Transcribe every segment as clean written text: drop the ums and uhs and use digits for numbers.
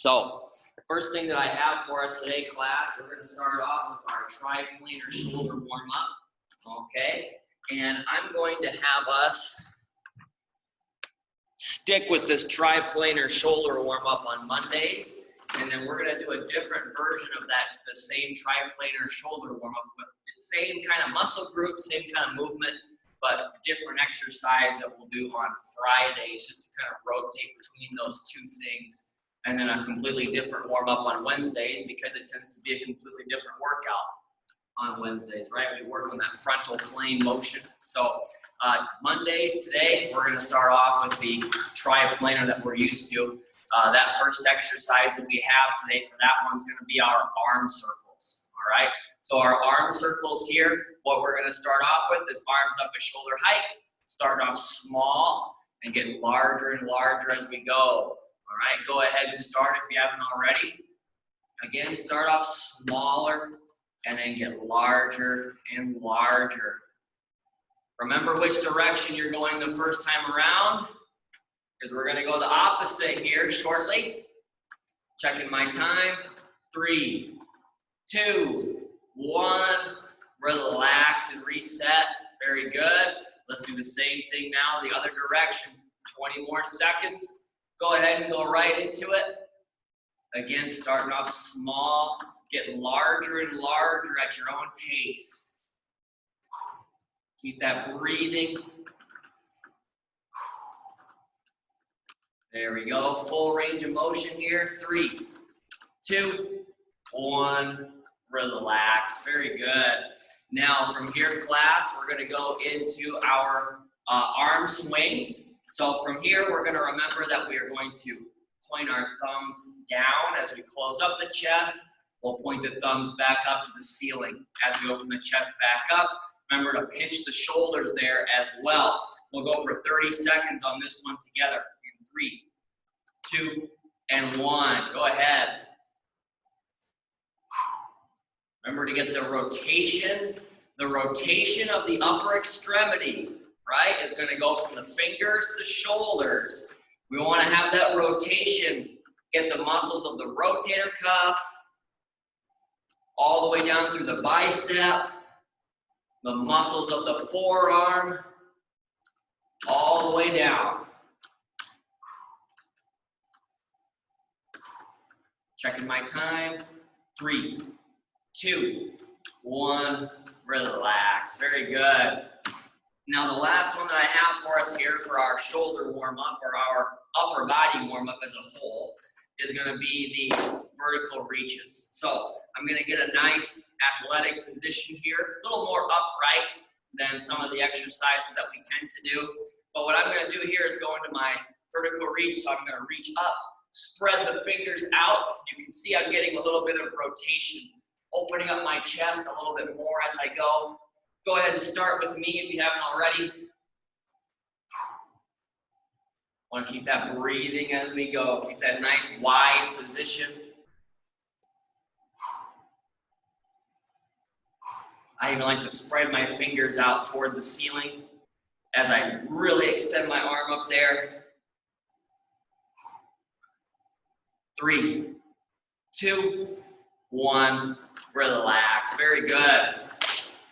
So, the first thing that I have for us today, class, we're going to start off with our triplanar shoulder warm-up, okay? And I'm going to have us stick with this triplanar shoulder warm-up on Mondays, and then we're going to do a different version of that, the same triplanar shoulder warm-up with the same kind of muscle group, same kind of movement, but different exercise that we'll do on Fridays, just to kind of rotate between those two things. And then a completely different warm-up on Wednesdays, because it tends to be a completely different workout on Wednesdays, right? We work on that frontal plane motion. So Mondays today, we're going to start off with the triplanar that we're used to. That first exercise that we have today for that one's going to be our arm circles, all right? So our arm circles here, what we're going to start off with is arms up at shoulder height. Start off small and get larger and larger as we go. All right, go ahead and start if you haven't already. Again, start off smaller and then get larger and larger. Remember which direction you're going the first time around, because we're going to go the opposite here shortly. Checking my time. 3, 2, 1. Relax and reset. Very good. Let's do the same thing now, the other direction. 20 more seconds. Go ahead and go right into it. Again, starting off small, get larger and larger at your own pace. Keep that breathing. There we go, full range of motion here. 3, 2, 1, relax. Very good. Now from here, class, we're gonna go into our arm swings. So from here, we're going to remember that we are going to point our thumbs down as we close up the chest. We'll point the thumbs back up to the ceiling as we open the chest back up. Remember to pinch the shoulders there as well. We'll go for 30 seconds on this one together. In 3, 2, and 1. Go ahead. Remember to get the rotation of the upper extremity, right, is going to go from the fingers to the shoulders. We want to have that rotation, get the muscles of the rotator cuff all the way down through the bicep, the muscles of the forearm, all the way down. Checking my time. 3, 2, 1, relax. Very good. Now the last one that I have for us here for our shoulder warm-up, or our upper body warm-up as a whole, is going to be the vertical reaches. So I'm going to get a nice athletic position here, a little more upright than some of the exercises that we tend to do. But what I'm going to do here is go into my vertical reach. So I'm going to reach up, spread the fingers out. You can see I'm getting a little bit of rotation, opening up my chest a little bit more as I go. Go ahead and start with me if you haven't already. Want to keep that breathing as we go. Keep that nice wide position. I even like to spread my fingers out toward the ceiling as I really extend my arm up there. 3, 2, 1, relax. Very good.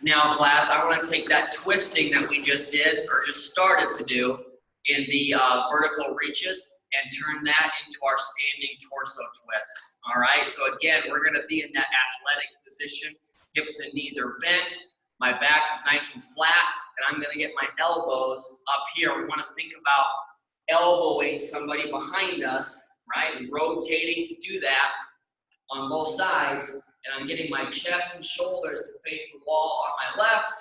Now, class, I want to take that twisting that we just did, or just started to do, in the vertical reaches, and turn that into our standing torso twist. All right, so again, we're going to be in that athletic position. Hips and knees are bent. My back is nice and flat, and I'm going to get my elbows up here. We want to think about elbowing somebody behind us, right, and rotating to do that on both sides. And I'm getting my chest and shoulders to face the wall on my left.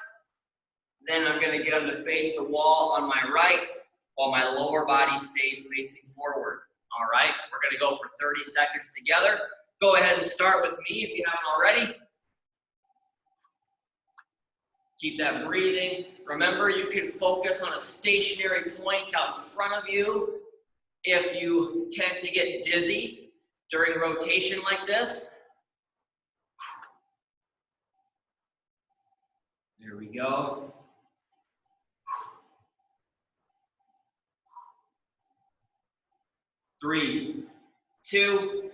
Then I'm going to get them to face the wall on my right, while my lower body stays facing forward. All right, we're going to go for 30 seconds together. Go ahead and start with me if you haven't already. Keep that breathing. Remember, you can focus on a stationary point out in front of you if you tend to get dizzy during rotation like this. There we go. 3, 2,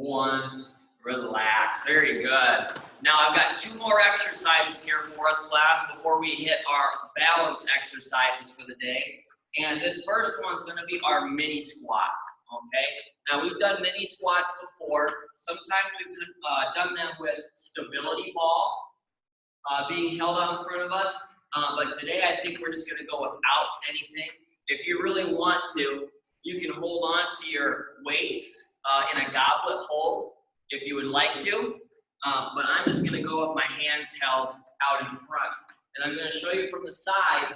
1, relax. Very good. Now I've got 2 more exercises here for us, class, before we hit our balance exercises for the day. And this first one's going to be our mini squat. Okay. Now we've done mini squats before. Sometimes we've done them with stability ball being held out in front of us. But today I think we're just going to go without anything. If you really want to, you can hold on to your weights in a goblet hold if you would like to. But I'm just going to go with my hands held out in front. And I'm going to show you from the side.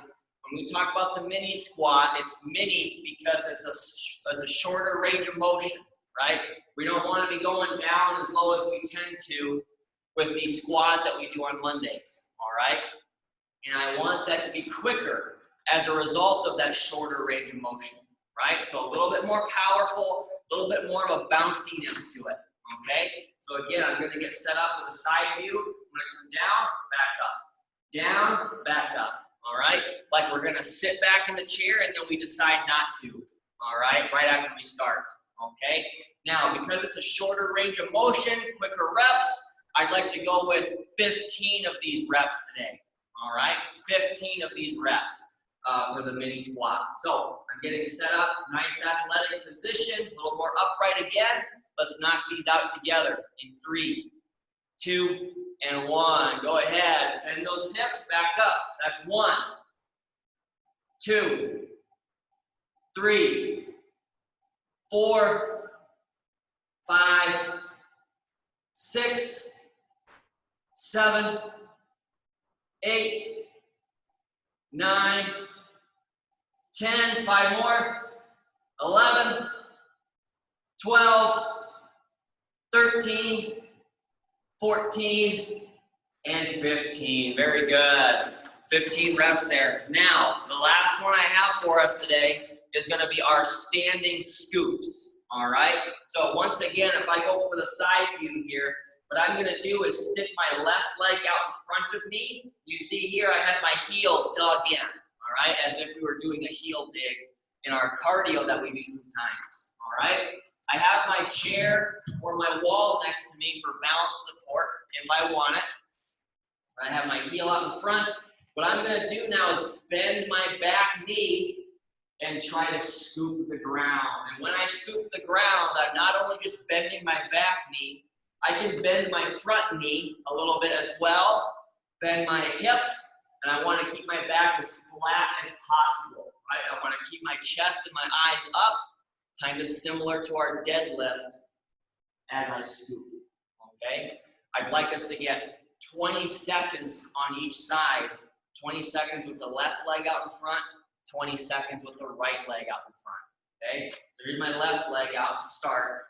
When we talk about the mini squat, it's mini because it's a shorter range of motion, right? We don't want to be going down as low as we tend to with the squat that we do on Mondays, all right? And I want that to be quicker as a result of that shorter range of motion, right? So a little bit more powerful, a little bit more of a bounciness to it, okay? So again, I'm going to get set up with a side view. I'm going to come down, back up, down, back up. All right, like we're gonna sit back in the chair and then we decide not to, all right, right after we start, okay? Now, because it's a shorter range of motion, quicker reps, I'd like to go with 15 of these reps today, all right? 15 of these reps for the mini squat. So I'm getting set up, nice athletic position, a little more upright again. Let's knock these out together in 3, 2, and 1. Go ahead. Bend those hips back up. That's 1, 2, 3, 4, 5, 6, 7, 8, 9, 10. 5 more. 11, 12, 13, 14, and 15. Very good. 15 reps there. Now, the last one I have for us today is going to be our standing scoops. All right? So once again, if I go for the side view here, what I'm going to do is stick my left leg out in front of me. You see here, I have my heel dug in. All right? As if we were doing a heel dig in our cardio that we do sometimes. All right? I have my chair or my wall next to me for balance support if I want it. I have my heel out in front. What I'm going to do now is bend my back knee and try to scoop the ground. And when I scoop the ground, I'm not only just bending my back knee, I can bend my front knee a little bit as well, bend my hips, and I want to keep my back as flat as possible. Right? I want to keep my chest and my eyes up, kind of similar to our deadlift as I scoop, okay? I'd like us to get 20 seconds on each side, 20 seconds with the left leg out in front, 20 seconds with the right leg out in front, okay? So here's my left leg out to start,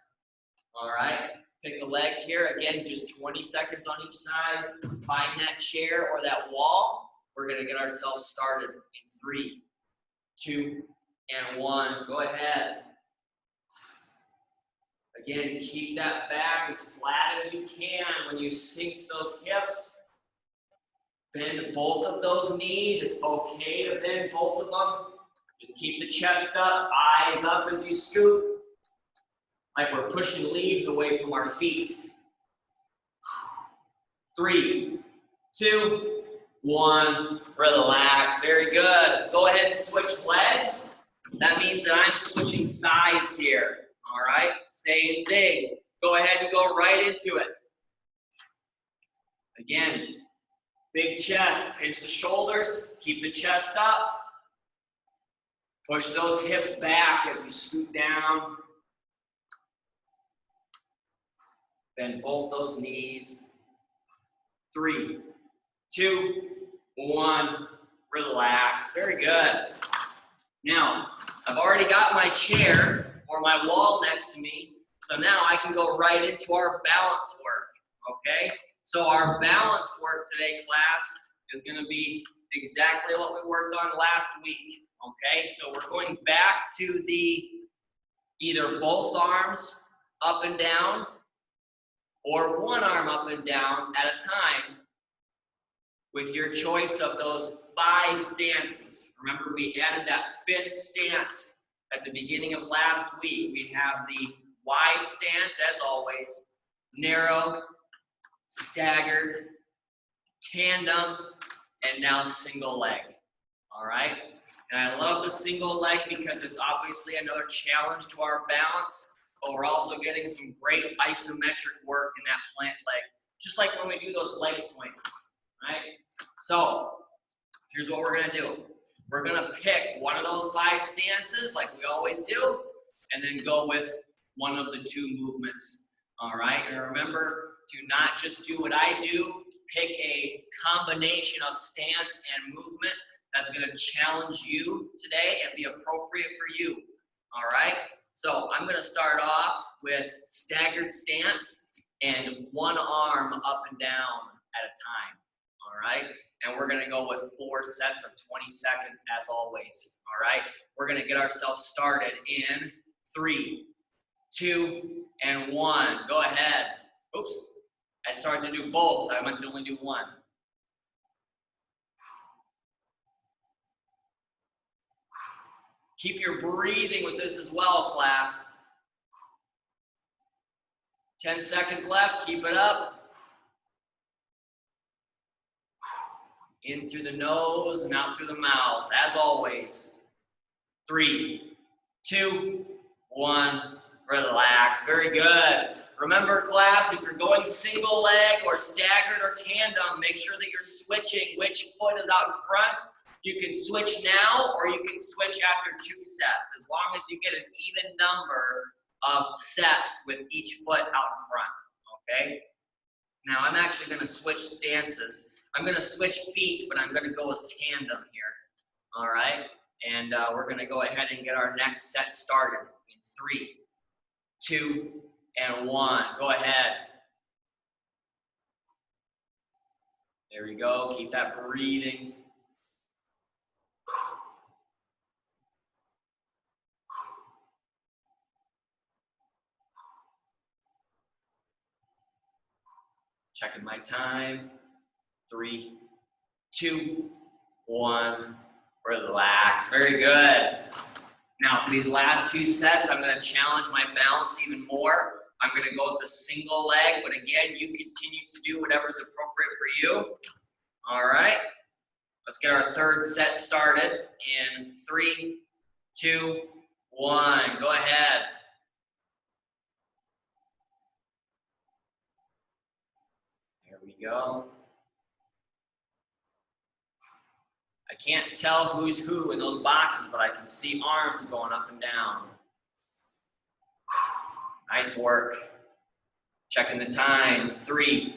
all right? Pick a leg here, again, just 20 seconds on each side. Find that chair or that wall. We're gonna get ourselves started in 3, 2, and 1. Go ahead. Again, keep that back as flat as you can when you sink those hips. Bend both of those knees. It's okay to bend both of them. Just keep the chest up, eyes up as you scoop. Like we're pushing leaves away from our feet. 3, 2, 1. Relax. Very good. Go ahead and switch legs. That means that I'm switching sides here. All right, same thing. Go ahead and go right into it. Again, big chest, pinch the shoulders, keep the chest up. Push those hips back as you scoot down. Bend both those knees. 3, 2, 1. Relax. Very good. Now, I've already got my chair or my wall next to me, so now I can go right into our balance work, okay? So our balance work today, class, is going to be exactly what we worked on last week, okay? So we're going back to the either both arms up and down or one arm up and down at a time with your choice of those 5 stances. Remember, we added that 5th stance at the beginning of last week. We have the wide stance as always, narrow, staggered, tandem, and now single leg. All right? And I love the single leg because it's obviously another challenge to our balance, but we're also getting some great isometric work in that plant leg, just like when we do those leg swings, right? So here's what we're gonna do. We're gonna pick one of those 5 stances like we always do, and then go with one of the 2 movements, all right? And remember to not just do what I do, pick a combination of stance and movement that's gonna challenge you today and be appropriate for you, all right? So I'm gonna start off with staggered stance and one arm up and down at a time, all right? And we're gonna go with 4 sets of 20 seconds as always, all right? We're gonna get ourselves started in 3, 2, and 1. Go ahead. Oops, I started to do both. I meant to only do one. Keep your breathing with this as well, class. 10 seconds left, keep it up. In through the nose and out through the mouth, as always. 3, 2, 1, relax. Very good. Remember, class, if you're going single leg or staggered or tandem, make sure that you're switching which foot is out in front. You can switch now or you can switch after 2 sets, as long as you get an even number of sets with each foot out in front, okay? Now, I'm actually gonna switch stances. I'm gonna switch feet, but I'm gonna go with tandem here, all right? And we're gonna go ahead and get our next set started in 3, 2, and 1. Go ahead. There we go, keep that breathing. Checking my time. 3, 2, 1. Relax. Very good. Now, for these last 2 sets, I'm going to challenge my balance even more. I'm going to go with the single leg, but again, you continue to do whatever's appropriate for you. All right. Let's get our 3rd set started in 3, 2, 1. Go ahead. There we go. I can't tell who's who in those boxes, but I can see arms going up and down. Nice work. Checking the time. 3,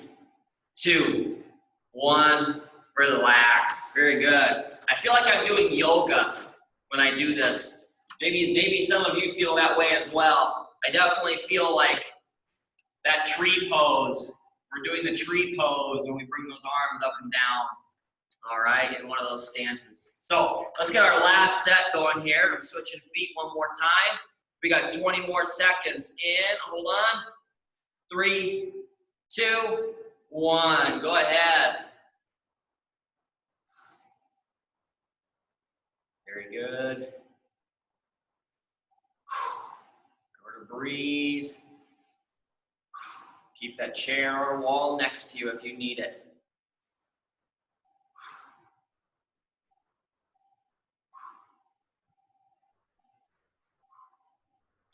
2, 1. Relax. Very good. I feel like I'm doing yoga when I do this. Maybe some of you feel that way as well. I definitely feel like that tree pose. We're doing the tree pose when we bring those arms up and down. All right, in one of those stances. So let's get our last set going here. I'm switching feet one more time. We got 20 more seconds in. Hold on. 3, 2, 1. Go ahead. Very good. Go to breathe. Keep that chair or wall next to you if you need it.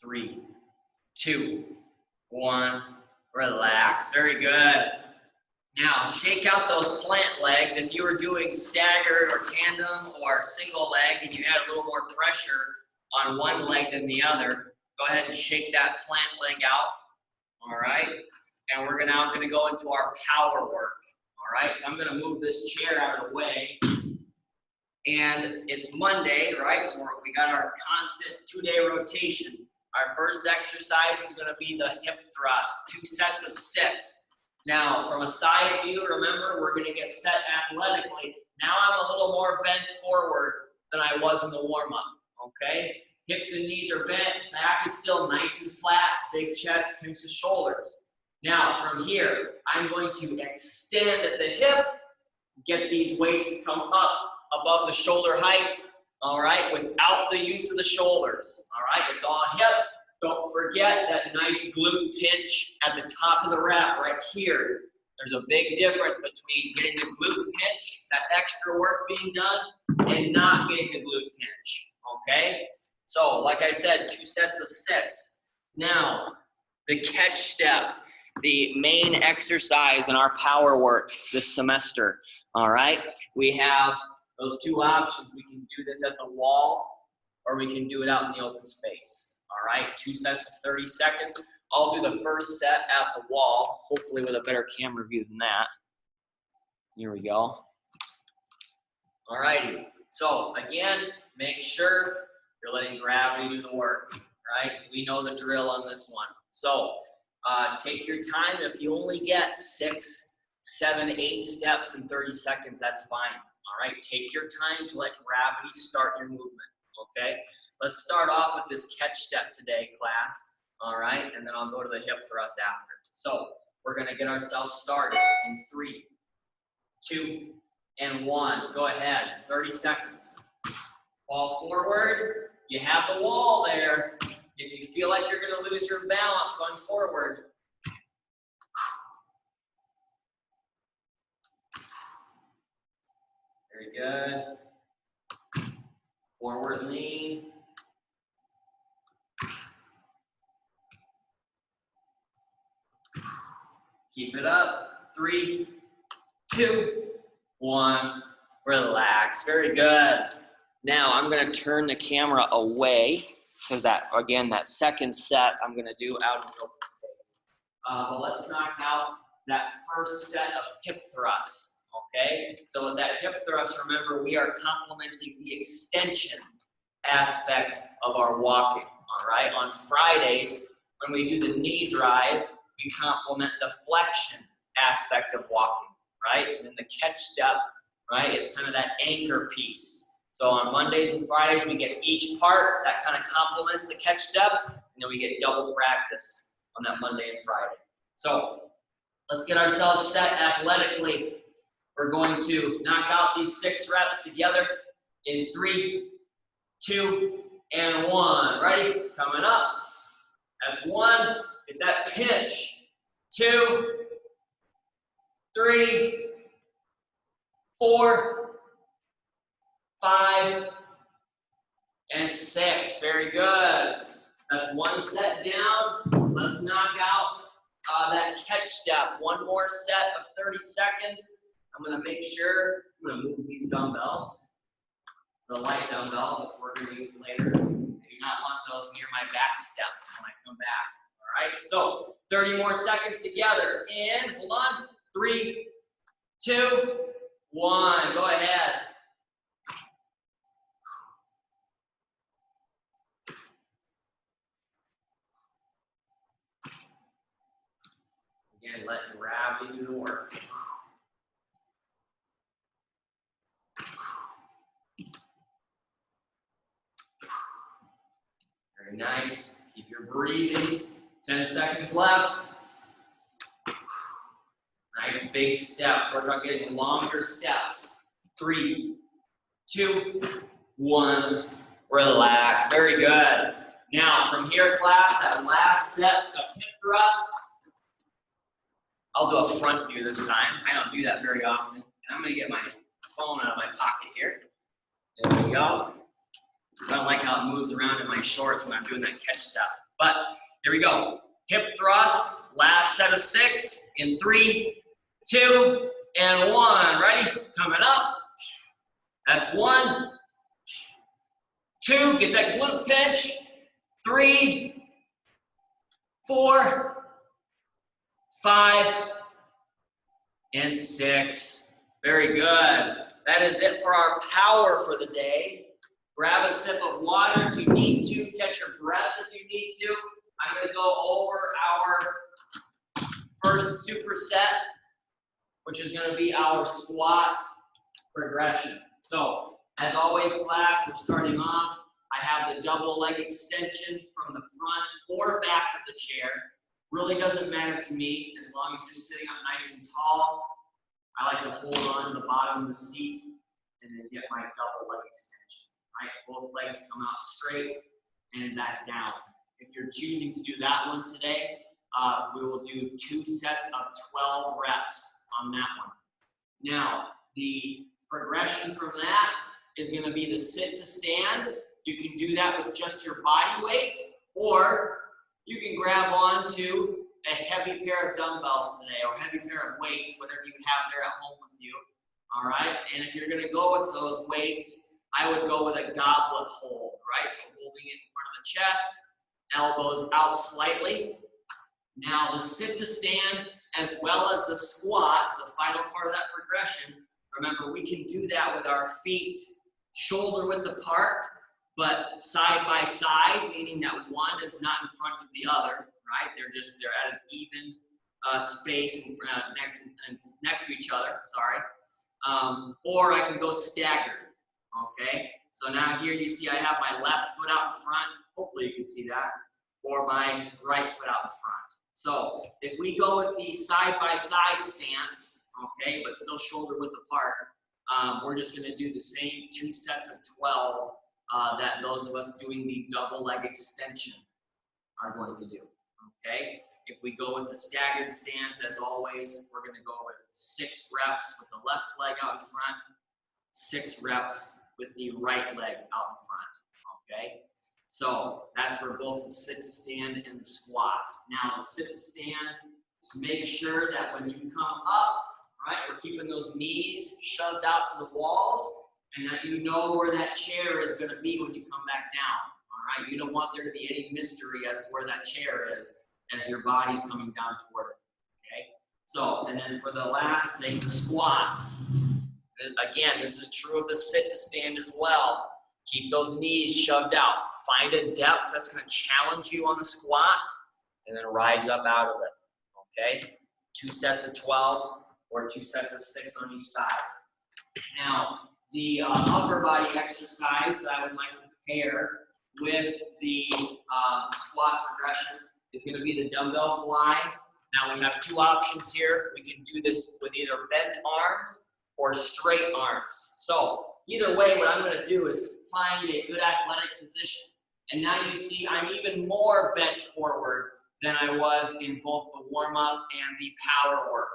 3, 2, 1, relax. Very good. Now, shake out those plant legs. If you were doing staggered or tandem or single leg and you had a little more pressure on one leg than the other, go ahead and shake that plant leg out, all right? And we're now gonna go into our power work, all right? So I'm gonna move this chair out of the way. And it's Monday, right? So we got our constant 2-day rotation. Our first exercise is going to be the hip thrust, 2 sets of 6. Now, from a side view, remember, we're going to get set athletically. Now I'm a little more bent forward than I was in the warm-up, okay? Hips and knees are bent, back is still nice and flat, big chest, pinch the shoulders. Now, from here, I'm going to extend the hip, get these weights to come up above the shoulder height, all right, without the use of the shoulders, all right? It's all hip, Don't forget that nice glute pinch at the top of the rep right here. There's a big difference between getting the glute pinch, that extra work being done, and not getting the glute pinch, okay? So, like I said, 2 sets of 6. Now, the catch step, the main exercise in our power work this semester, all right? We have those 2 options. We can do this at the wall, or we can do it out in the open space, all right? 2 sets of 30 seconds. I'll do the first set at the wall, hopefully with a better camera view than that. Here we go. All righty. So again, make sure you're letting gravity do the work, right? We know the drill on this one. So take your time. If you only get 6, 7, 8 steps in 30 seconds, that's fine. All right, take your time to let gravity start your movement, okay? Let's start off with this catch step today, class. All right, and then I'll go to the hip thrust after. So we're gonna get ourselves started in 3, 2, and 1. Go ahead, 30 seconds. Fall forward, you have the wall there. If you feel like you're gonna lose your balance going forward, very good. Forward lean. Keep it up. 3, 2, 1. Relax. Very good. Now I'm going to turn the camera away because that second set I'm going to do out in the open space. But let's knock out that first set of hip thrusts. Okay. So with that hip thrust, remember we are complementing the extension aspect of our walking. All right. On Fridays, when we do the knee drive, we complement the flexion aspect of walking, right? And then the catch step, right, is kind of that anchor piece. So on Mondays and Fridays, we get each part that kind of complements the catch step, and then we get double practice on that Monday and Friday. So let's get ourselves set athletically. We're going to knock out these 6 reps together in 3, 2, and 1. Ready? Coming up. That's 1. Get that pinch. 2, 3, 4, 5, and 6. Very good. That's 1 set down. Let's knock out that catch step. 1 more set of 30 seconds. I'm going to make sure, I'm going to move these dumbbells, the light dumbbells, which we're going to use later. I do not want those near my back step when I come back. All right, so 30 more seconds together. In, hold on, 3, 2, 1. Go ahead. Again, let gravity do the work. Very nice. Keep your breathing. 10 seconds left. Nice big steps. Work on getting longer steps. 3, 2, 1. Relax. Very good. Now, from here, class, that last set of hip thrusts, I'll do a front view this time. I don't do that very often. And I'm going to get my phone out of my pocket here. There we go. I don't like how it moves around in my shorts when I'm doing that catch step. But here we go. Hip thrust, last set of 6 in 3, 2, and 1. Ready? Coming up. That's 1, 2, get that glute pinch. 3, 4, 5, and 6. Very good. That is it for our power for the day. Grab a sip of water if you need to. Catch your breath if you need to. I'm going to go over our first superset, which is going to be our squat progression. So, as always, class, we're starting off. I have the double leg extension from the front or back of the chair. Really doesn't matter to me as long as you're sitting up nice and tall. I like to hold on to the bottom of the seat and then get my double leg extension. Right? Both legs come out straight and back down. If you're choosing to do that one today, we will do 2 sets of 12 reps on that one. Now, the progression from that is going to be the sit to stand. You can do that with just your body weight, or you can grab onto a heavy pair of dumbbells today, or heavy pair of weights, whatever you have there at home with you. All right, and if you're going to go with those weights, I would go with a goblet hold, right? So holding it in front of the chest, elbows out slightly. Now the sit to stand as well as the squat, the final part of that progression, remember we can do that with our feet shoulder width apart, but side by side, meaning that one is not in front of the other, right? They're at an even space next to each other, sorry. Or I can go staggered, okay? So now here you see I have my left foot out in front, hopefully you can see that, or my right foot out in front. So if we go with the side-by-side stance, okay, but still shoulder width apart, we're just gonna do the same 2 sets of 12 that those of us doing the double leg extension are going to do, okay? If we go with the staggered stance, as always, we're gonna go with 6 reps with the left leg out in front, 6 reps with the right leg out in front, okay? So that's for both the sit to stand and the squat. Now the sit to stand, just make sure that when you come up, right, we're keeping those knees shoved out to the walls, and that you know where that chair is going to be when you come back down. All right, you don't want there to be any mystery as to where that chair is as your body's coming down toward it. Okay, so and then for the last thing, the squat. Again, this is true of the sit to stand as well. Keep those knees shoved out. Find a depth that's going to challenge you on the squat, and then rise up out of it. Okay, 2 sets of 12 or 2 sets of 6 on each side. Now, the upper body exercise that I would like to pair with the squat progression is going to be the dumbbell fly. Now we have 2 options here. We can do this with either bent arms or straight arms. So either way, what I'm going to do is find a good athletic position. And now you see I'm even more bent forward than I was in both the warm-up and the power work,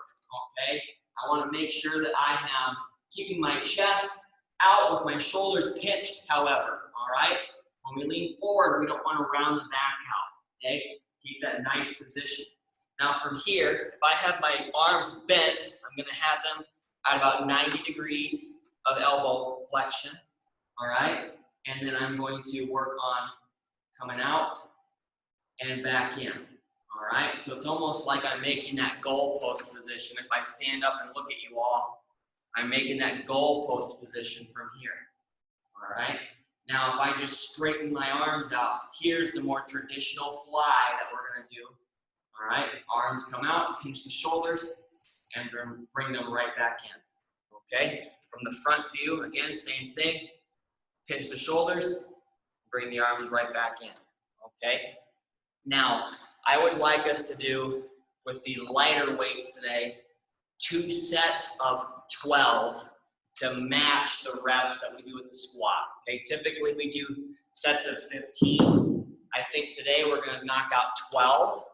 okay? I want to make sure that I am keeping my chest out with my shoulders pinched, however, all right? When we lean forward, we don't want to round the back out, okay? Keep that nice position. Now from here, if I have my arms bent, I'm going to have them at about 90 degrees of elbow flexion, all right? And then I'm going to work on coming out and back in, all right? So it's almost like I'm making that goalpost position. If I stand up and look at you all, I'm making that goalpost position from here, all right? Now, if I just straighten my arms out, here's the more traditional fly that we're gonna do, all right? Arms come out, pinch the shoulders, and bring them right back in, okay? From the front view, again, same thing. Pinch the shoulders, bring the arms right back in, okay? Now, I would like us to do, with the lighter weights today, 2 sets of 12 to match the reps that we do with the squat, okay? Typically, we do sets of 15. I think today we're gonna knock out 12, all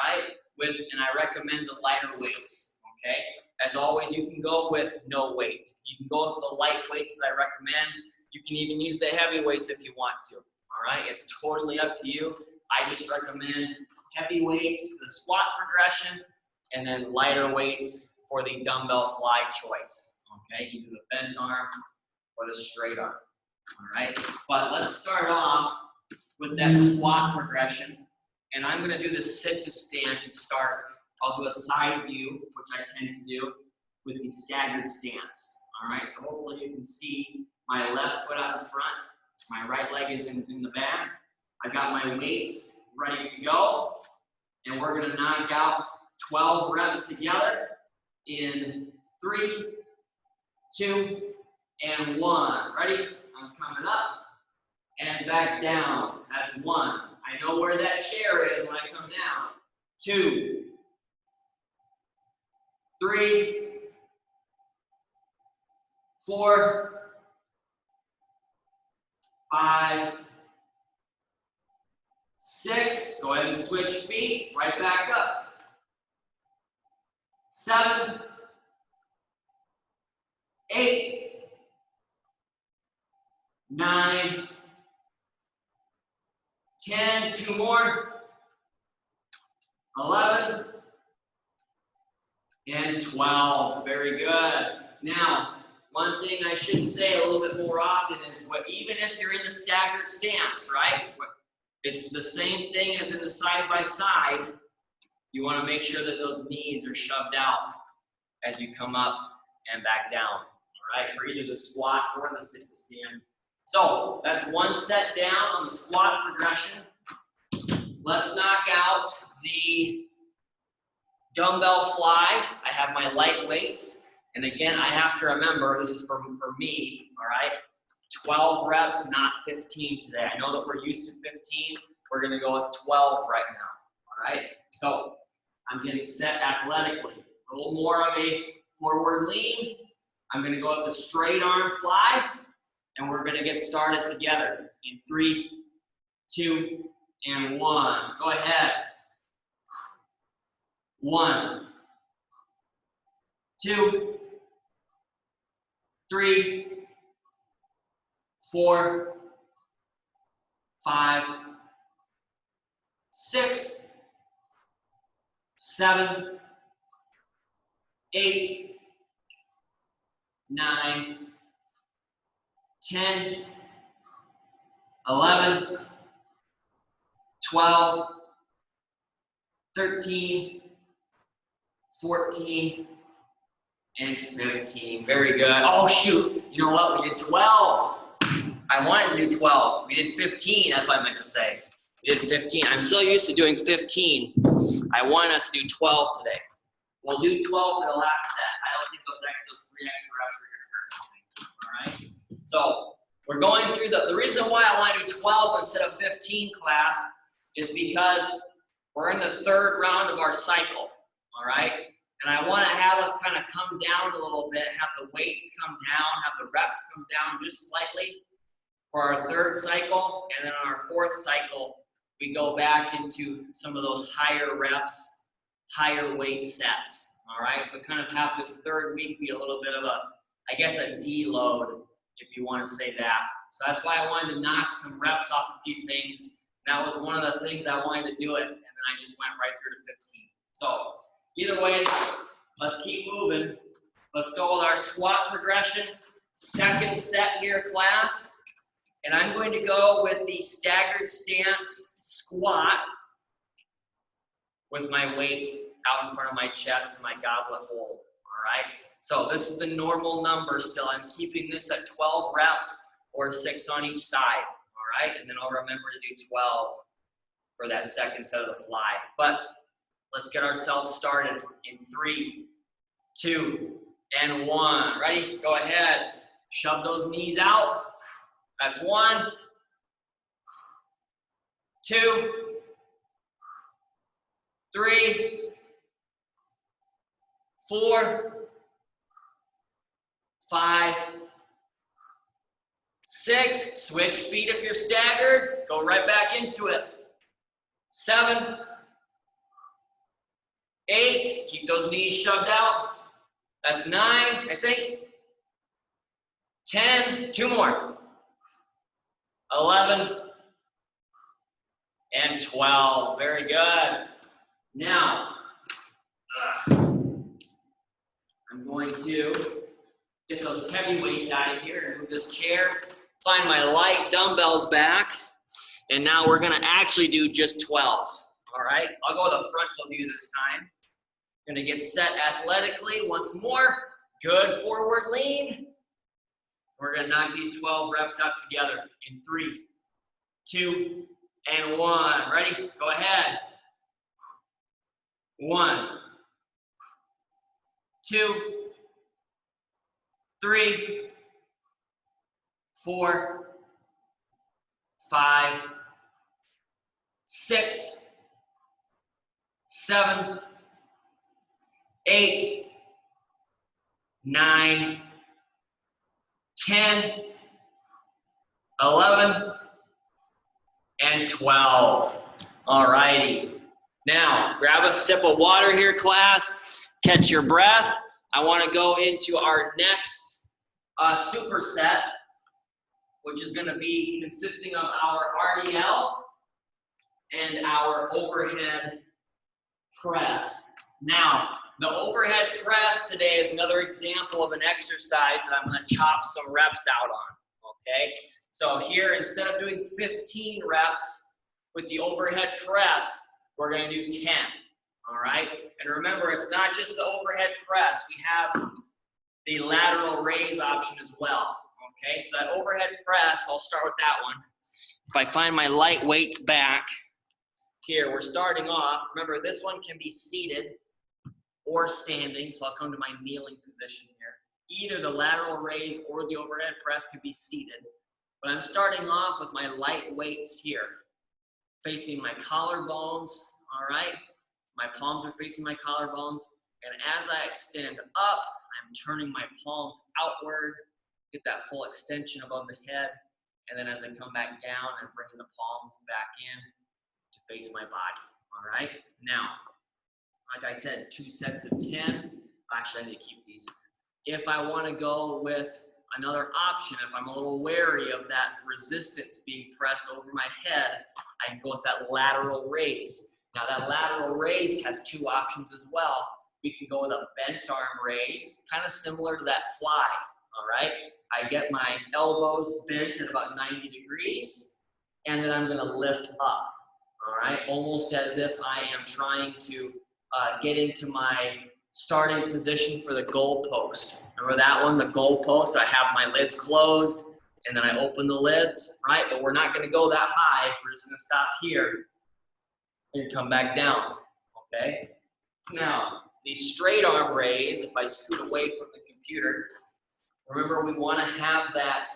right? And I recommend the lighter weights, okay? As always, you can go with no weight. You can go with the light weights that I recommend. You can even use the heavy weights if you want to, all right? It's totally up to you. I just recommend heavy weights for the squat progression and then lighter weights for the dumbbell fly choice, okay? Either the bent arm or the straight arm, all right? But let's start off with that squat progression, and I'm gonna do the sit to stand to start. I'll do a side view, which I tend to do with the staggered stance, all right? So hopefully you can see my left foot out in front, my right leg is in the back. I got my weights ready to go, and we're gonna knock out 12 reps together in 3, 2, and 1. Ready? I'm coming up and back down. That's 1. I know where that chair is when I come down. 2, 3, 4, 5, 6, go ahead and switch feet, right back up. 7, 8, 9, 10, 2 more, 11, and 12. Very good. Now, one thing I should say a little bit more often is even if you're in the staggered stance, right? It's the same thing as in the side-by-side. You want to make sure that those knees are shoved out as you come up and back down, all right, for either the squat or the sit to stand. So that's one set down on the squat progression. Let's knock out the dumbbell fly. I have my light weights. And again, I have to remember, this is for me, all right? 12 reps, not 15 today. I know that we're used to 15. We're gonna go with 12 right now, all right? So I'm getting set athletically. A little more of a forward lean. I'm gonna go up the straight arm fly, and we're gonna get started together in 3, 2, and 1. Go ahead. 1, 2, 3, 4, 5, 6, 7, 8, 9, 10, 11, 12, 13, 14, and 15. Very good. Oh, shoot. You know what? We did 12. I wanted to do 12. We did 15. That's what I meant to say. We did 15. I'm so used to doing 15. I want us to do 12 today. We'll do 12 for the last set. I don't think those 3 extra reps are going to hurt. All right? So we're going through the reason why I want to do 12 instead of 15 class is because we're in the 3rd round of our cycle. All right? And I want to have us kind of come down a little bit, have the weights come down, have the reps come down just slightly for our 3rd cycle. And then on our 4th cycle, we go back into some of those higher reps, higher weight sets. All right, so kind of have this 3rd week be a little bit of I guess a deload, if you want to say that. So that's why I wanted to knock some reps off a few things. That was one of the things I wanted to do it, and then I just went right through to 15. So either way, let's keep moving. Let's go with our squat progression. 2nd set here, class. And I'm going to go with the staggered stance squat with my weight out in front of my chest and my goblet hold, all right? So this is the normal number still. I'm keeping this at 12 reps or 6 on each side, all right? And then I'll remember to do 12 for that 2nd set of the fly. But let's get ourselves started in 3, 2, and 1. Ready? Go ahead. Shove those knees out. That's 1, 2, 3, 4, 5, 6. Switch feet if you're staggered. Go right back into it. 7, 8. Keep those knees shoved out. That's 9, I think. 10. 2 more. 11, and 12. Very good. Now, I'm going to get those heavy weights out of here and move this chair. Find my light dumbbells back. And now we're going to actually do just 12. All right? I'll go with a frontal view this time. Going to get set athletically once more. Good forward lean. We're going to knock these 12 reps out together in 3, 2, and 1. Ready? Go ahead. 1, 2, 3, 4, 5, 6, 7, 8, 9, 10, 11, and 12. All righty. Now, grab a sip of water here, class. Catch your breath. I want to go into our next superset, which is going to be consisting of our RDL and our overhead press. Now, the overhead press today is another example of an exercise that I'm going to chop some reps out on, okay? So here, instead of doing 15 reps with the overhead press, we're going to do 10, all right? And remember, it's not just the overhead press. We have the lateral raise option as well, okay? So that overhead press, I'll start with that one. If I find my light weights back, here, we're starting off. Remember, this one can be seated or standing, so I'll come to my kneeling position here. Either the lateral raise or the overhead press can be seated. But I'm starting off with my light weights here, facing my collarbones, all right? My palms are facing my collarbones, and as I extend up, I'm turning my palms outward, get that full extension above the head, and then as I come back down, I'm bringing the palms back in to face my body, all right? Now, like I said, 2 sets of 10. Actually, I need to keep these. If I want to go with another option, if I'm a little wary of that resistance being pressed over my head, I can go with that lateral raise. Now, that lateral raise has 2 options as well. We can go with a bent arm raise, kind of similar to that fly, all right? I get my elbows bent at about 90 degrees, and then I'm going to lift up, all right? Almost as if I am trying to get into my starting position for the goal post. Remember that one, the goal post? I have my lids closed, and then I open the lids, right? But we're not going to go that high. We're just going to stop here and come back down, okay? Now, the straight arm raise, if I scoot away from the computer, remember we want to have that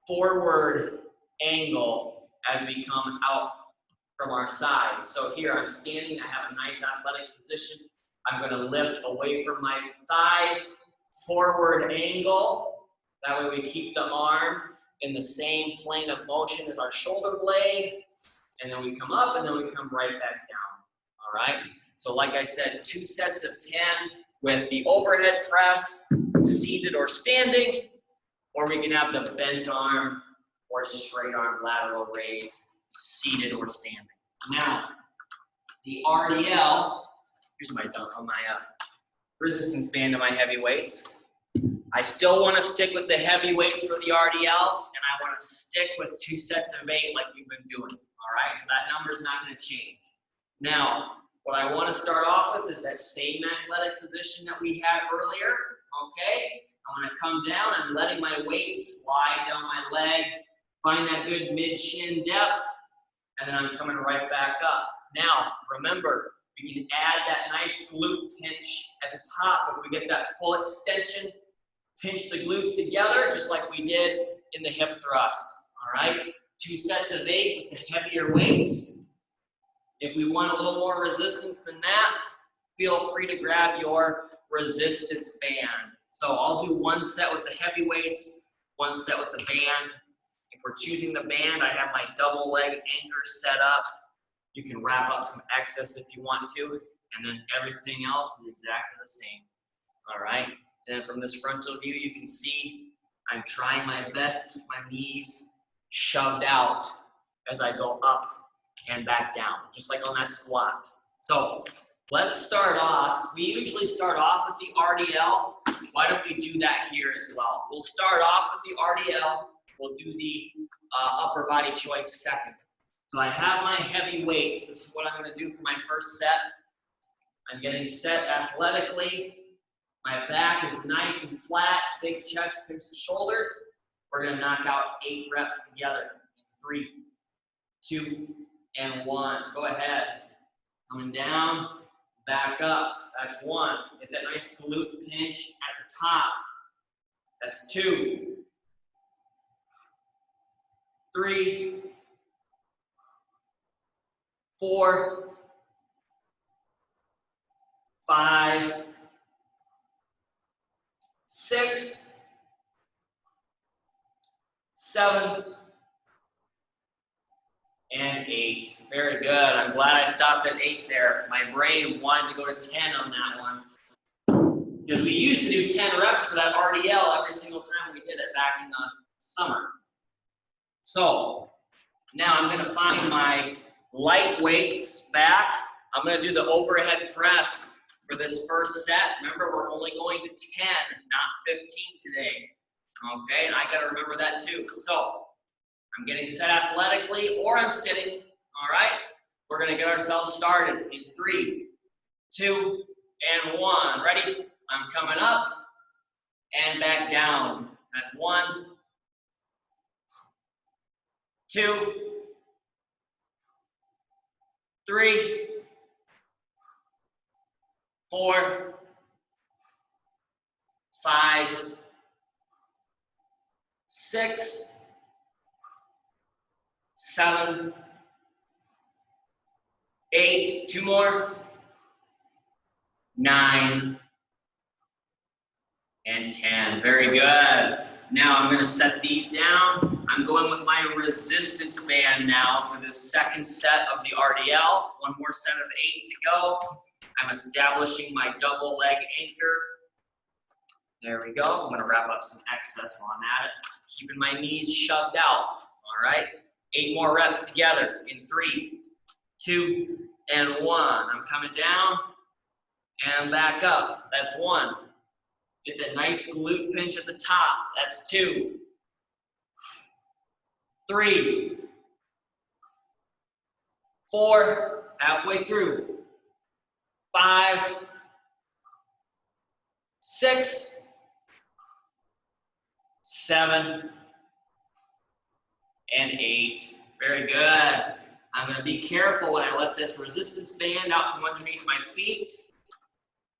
forward angle as we come out from our side. So here I'm standing, I have a nice athletic position. I'm going to lift away from my thighs, forward angle. That way we keep the arm in the same plane of motion as our shoulder blade. And then we come up and then we come right back down. All right? So like I said, 2 sets of 10 with the overhead press, seated or standing, or we can have the bent arm or straight arm lateral raise, seated or standing. Now, the RDL, here's my resistance band of my heavy weights. I still want to stick with the heavy weights for the RDL, and I want to stick with 2 sets of 8 like we've been doing, all right? So that number is not going to change. Now, what I want to start off with is that same athletic position that we had earlier, okay? I'm going to come down, I'm letting my weight slide down my leg, find that good mid-shin depth, and then I'm coming right back up. Now, remember, we can add that nice glute pinch at the top. If we get that full extension, pinch the glutes together, just like we did in the hip thrust, all right? 2 sets of 8 with the heavier weights. If we want a little more resistance than that, feel free to grab your resistance band. So I'll do 1 set with the heavy weights, 1 set with the band. If we're choosing the band, I have my double leg anchor set up. You can wrap up some excess if you want to, and then everything else is exactly the same. All right? And then from this frontal view, you can see I'm trying my best to keep my knees shoved out as I go up and back down, just like on that squat. So let's start off. We usually start off with the RDL. Why don't we do that here as well? We'll start off with the RDL. We'll do the upper body choice second. So I have my heavy weights. This is what I'm going to do for my first set. I'm getting set athletically. My back is nice and flat, big chest, big shoulders. We're going to knock out 8 reps together. 3, 2, and 1. Go ahead. Coming down, back up. That's 1. Get that nice glute pinch at the top. That's 2, 3, 4, 5, 6, 7, and 8. Very good. I'm glad I stopped at 8 there. My brain wanted to go to 10 on that one. Because we used to do 10 reps for that RDL every single time we did it back in the summer. So now I'm going to find my light weights back. I'm going to do the overhead press for this first set. Remember, we're only going to 10, not 15 today. Okay, and I got to remember that too. So I'm getting set athletically, or I'm sitting. All right, we're going to get ourselves started in 3, 2, and 1. Ready? I'm coming up and back down. That's 1, 2, 3, 4, 5, 6, 7, 8, 2 more, 9, and 10. Very good. Now I'm going to set these down. I'm going with my resistance band now for this second set of the RDL. One more set of 8 to go. I'm establishing my double leg anchor. There we go. I'm going to wrap up some excess while I'm at it. Keeping my knees shoved out. All right. 8 more reps together in 3, 2, and 1. I'm coming down and back up. That's 1. Get that nice glute pinch at the top. That's 2, 3, 4, halfway through. 5, 6, 7, and 8. Very good. I'm going to be careful when I let this resistance band out from underneath my feet.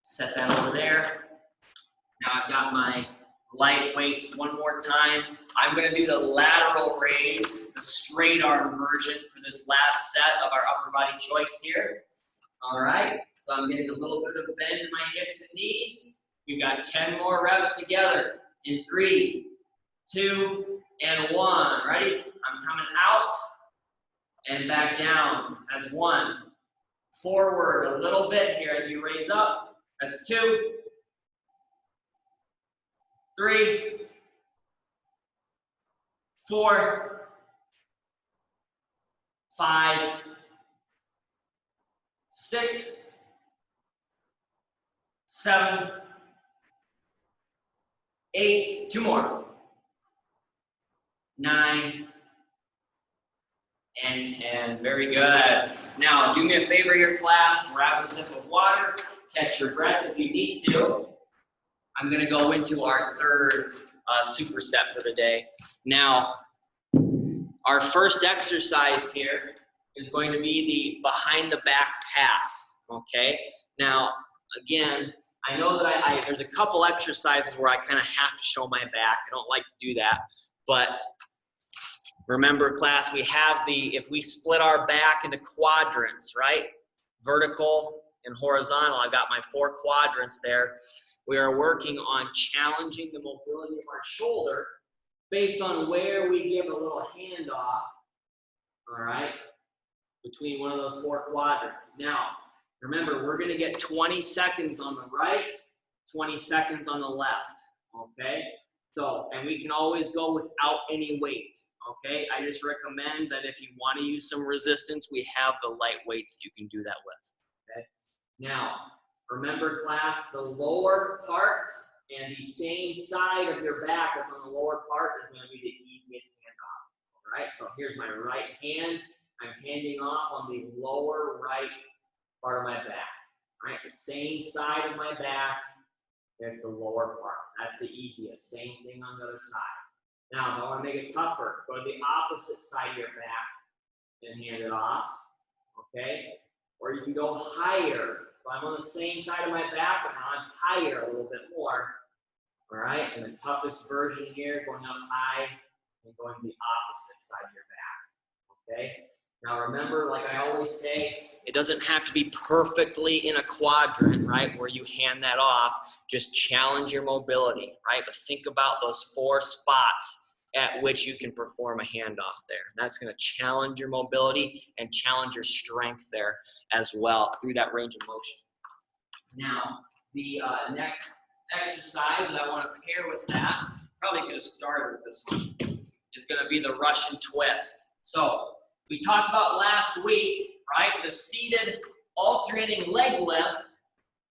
Set that over there. Now I've got my light weights one more time. I'm going to do the lateral raise, the straight arm version for this last set of our upper body choice here. All right, so I'm getting a little bit of bend in my hips and knees. We've got 10 more reps together in 3, 2, and 1. Ready? I'm coming out and back down. That's 1. Forward a little bit here as you raise up. That's 2, 3, 4, 5, 6, 7, 8, 2 more, 9, and 10. Very good. Now, do me a favor here, class. Grab a sip of water. Catch your breath if you need to. I'm going to go into our third superset for the day. Now, our first exercise here is going to be the behind the back pass, okay? Now, again, I know that there's a couple exercises where I kind of have to show my back. I don't like to do that, but remember, class, we have if we split our back into quadrants, right? Vertical and horizontal. I've got my 4 quadrants there. We are working on challenging the mobility of our shoulder based on where we give a little handoff, all right, between one of those 4 quadrants. Now, remember, we're going to get 20 seconds on the right, 20 seconds on the left, okay? So, and we can always go without any weight, okay? I just recommend that if you want to use some resistance, we have the light weights you can do that with, okay? Now, remember, class, the lower part and the same side of your back that's on the lower part is going to be the easiest handoff. All right, so here's my right hand. I'm handing off on the lower right part of my back. All right, the same side of my back, there's the lower part. That's the easiest. Same thing on the other side. Now, if I want to make it tougher, go to the opposite side of your back and hand it off. Okay, or you can go higher. So I'm on the same side of my back, but now I'm higher a little bit more. All right, and the toughest version here, going up high and going to the opposite side of your back. Okay, now remember, like I always say, it doesn't have to be perfectly in a quadrant, right, where you hand that off. Just challenge your mobility, right? But think about those 4 spots at which you can perform a handoff there. That's going to challenge your mobility and challenge your strength there as well through that range of motion. Now, the next exercise that I want to pair with that, probably could have started with this one, is going to be the Russian twist. So, we talked about last week, right, the seated alternating leg lift.